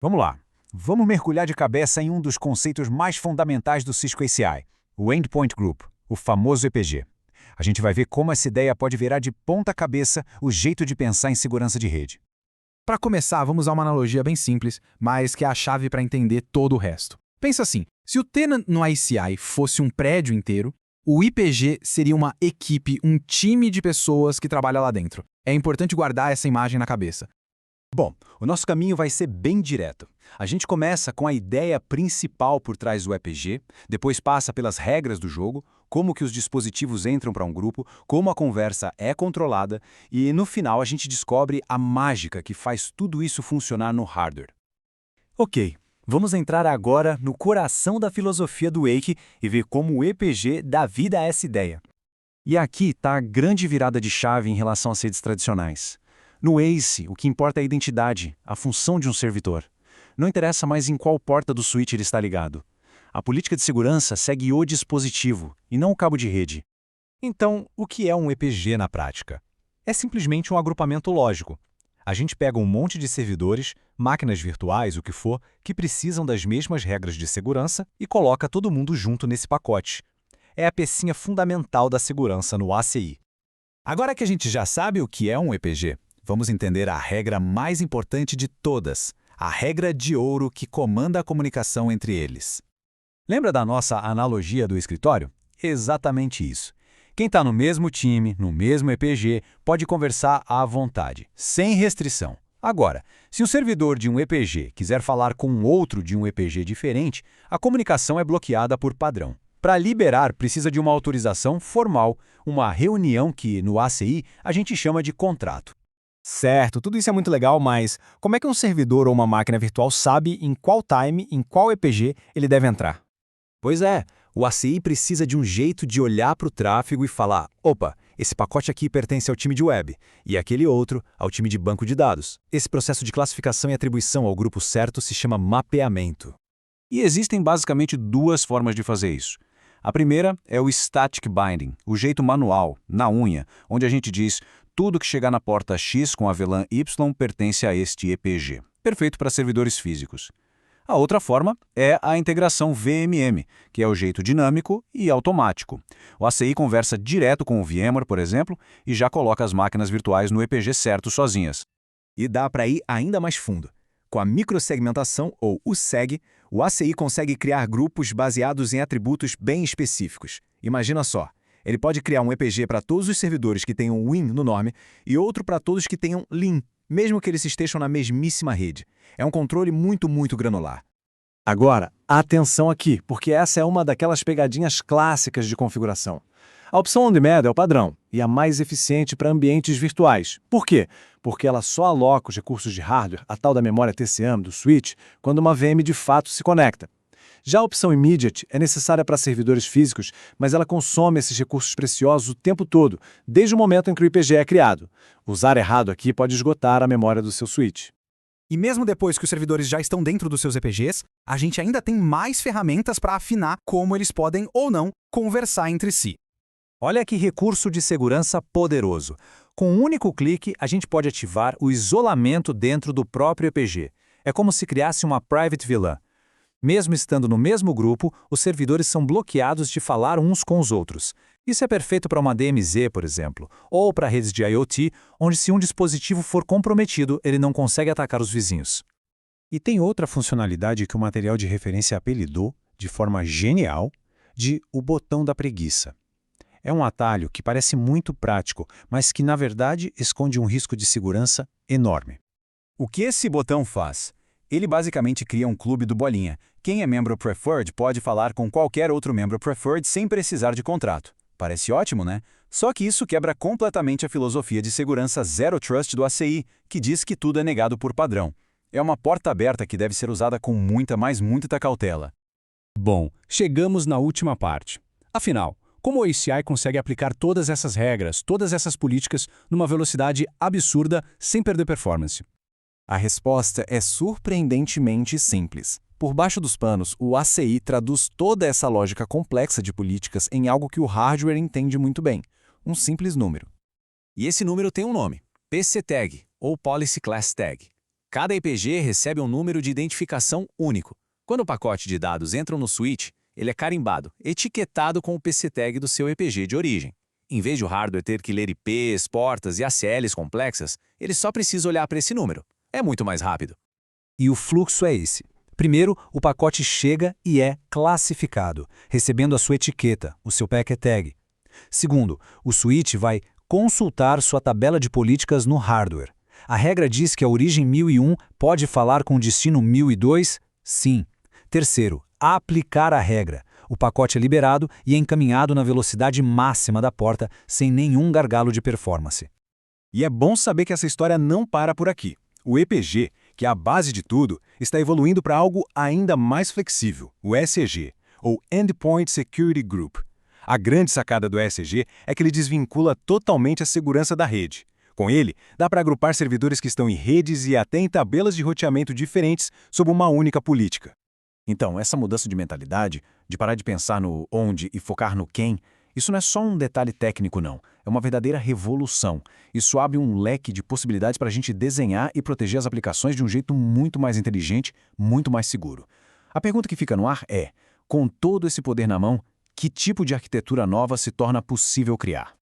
Vamos lá. Vamos mergulhar de cabeça em um dos conceitos mais fundamentais do Cisco ACI, o Endpoint Group, o famoso EPG. A gente vai ver como essa ideia pode virar de ponta cabeça o jeito de pensar em segurança de rede. Para começar, vamos usar uma analogia bem simples, mas que é a chave para entender todo o resto. Pensa assim, se o tenant no ICI fosse um prédio inteiro, o IPG seria uma equipe, um time de pessoas que trabalha lá dentro. É importante guardar essa imagem na cabeça. Bom, o nosso caminho vai ser bem direto. A gente começa com a ideia principal por trás do EPG, depois passa pelas regras do jogo, como que os dispositivos entram para um grupo, como a conversa é controlada e, no final, a gente descobre a mágica que faz tudo isso funcionar no hardware. Ok, vamos entrar agora no coração da filosofia do Wake e ver como o EPG dá vida a essa ideia. E aqui está a grande virada de chave em relação às redes tradicionais. No ACE, o que importa é a identidade, a função de um servidor. Não interessa mais em qual porta do switch ele está ligado. A política de segurança segue o dispositivo, e não o cabo de rede. Então, o que é um EPG na prática? É simplesmente um agrupamento lógico. A gente pega um monte de servidores, máquinas virtuais, o que for, que precisam das mesmas regras de segurança e coloca todo mundo junto nesse pacote. É a pecinha fundamental da segurança no ACI. Agora que a gente já sabe o que é um EPG, vamos entender a regra mais importante de todas, a regra de ouro que comanda a comunicação entre eles. Lembra da nossa analogia do escritório? Exatamente isso. Quem está no mesmo time, no mesmo EPG, pode conversar à vontade, sem restrição. Agora, se um servidor de um EPG quiser falar com outro de um EPG diferente, a comunicação é bloqueada por padrão. Para liberar, precisa de uma autorização formal, uma reunião que, no ACI, a gente chama de contrato. Certo, tudo isso é muito legal, mas como é que um servidor ou uma máquina virtual sabe em qual time, em qual EPG ele deve entrar? Pois é, o ACI precisa de um jeito de olhar para o tráfego e falar: opa, esse pacote aqui pertence ao time de web, e aquele outro ao time de banco de dados. Esse processo de classificação e atribuição ao grupo certo se chama mapeamento. E existem basicamente duas formas de fazer isso. A primeira é o static binding, o jeito manual, na unha, onde a gente diz: tudo que chegar na porta X com a VLAN Y pertence a este EPG. Perfeito para servidores físicos. A outra forma é a integração VMM, que é o jeito dinâmico e automático. O ACI conversa direto com o VMware, por exemplo, e já coloca as máquinas virtuais no EPG certo sozinhas. E dá para ir ainda mais fundo. Com a microsegmentação, ou o SEG, o ACI consegue criar grupos baseados em atributos bem específicos. Imagina só. Ele pode criar um EPG para todos os servidores que tenham Win no nome e outro para todos que tenham Lean, mesmo que eles estejam na mesmíssima rede. É um controle muito granular. Agora, atenção aqui, porque essa é uma daquelas pegadinhas clássicas de configuração. A opção On Demand é o padrão e a mais eficiente para ambientes virtuais. Por quê? Porque ela só aloca os recursos de hardware, a tal da memória TCM do switch, quando uma VM de fato se conecta. Já a opção Immediate é necessária para servidores físicos, mas ela consome esses recursos preciosos o tempo todo, desde o momento em que o IPG é criado. Usar errado aqui pode esgotar a memória do seu switch. E mesmo depois que os servidores já estão dentro dos seus EPGs, a gente ainda tem mais ferramentas para afinar como eles podem ou não conversar entre si. Olha que recurso de segurança poderoso. Com um único clique, a gente pode ativar o isolamento dentro do próprio EPG. É como se criasse uma private VLAN. Mesmo estando no mesmo grupo, os servidores são bloqueados de falar uns com os outros. Isso é perfeito para uma DMZ, por exemplo, ou para redes de IoT, onde se um dispositivo for comprometido, ele não consegue atacar os vizinhos. E tem outra funcionalidade que o material de referência apelidou, de forma genial, de o botão da preguiça. É um atalho que parece muito prático, mas que, na verdade, esconde um risco de segurança enorme. O que esse botão faz? Ele basicamente cria um clube do bolinha. Quem é membro Preferred pode falar com qualquer outro membro Preferred sem precisar de contrato. Parece ótimo, né? Só que isso quebra completamente a filosofia de segurança Zero Trust do ACI, que diz que tudo é negado por padrão. É uma porta aberta que deve ser usada com muita cautela. Bom, chegamos na última parte. Afinal, como o ACI consegue aplicar todas essas regras, todas essas políticas, numa velocidade absurda, sem perder performance? A resposta é surpreendentemente simples. Por baixo dos panos, o ACI traduz toda essa lógica complexa de políticas em algo que o hardware entende muito bem, um simples número. E esse número tem um nome, PC Tag, ou Policy Class Tag. Cada IPG recebe um número de identificação único. Quando o pacote de dados entra no switch, ele é carimbado, etiquetado com o PC tag do seu IPG de origem. Em vez de o hardware ter que ler IPs, portas e ACLs complexas, ele só precisa olhar para esse número. É muito mais rápido. E o fluxo é esse. Primeiro, o pacote chega e é classificado, recebendo a sua etiqueta, o seu packet tag. Segundo, o switch vai consultar sua tabela de políticas no hardware. A regra diz que a origem 1001 pode falar com o destino 1002? Sim. Terceiro, aplicar a regra. O pacote é liberado e encaminhado na velocidade máxima da porta, sem nenhum gargalo de performance. E é bom saber que essa história não para por aqui. O EPG, que é a base de tudo, está evoluindo para algo ainda mais flexível, o ESG, ou Endpoint Security Group. A grande sacada do ESG é que ele desvincula totalmente a segurança da rede. Com ele, dá para agrupar servidores que estão em redes e até em tabelas de roteamento diferentes sob uma única política. Então, essa mudança de mentalidade, de parar de pensar no onde e focar no quem, isso não é só um detalhe técnico, não. É uma verdadeira revolução. Isso abre um leque de possibilidades para a gente desenhar e proteger as aplicações de um jeito muito mais inteligente, muito mais seguro. A pergunta que fica no ar é, com todo esse poder na mão, que tipo de arquitetura nova se torna possível criar?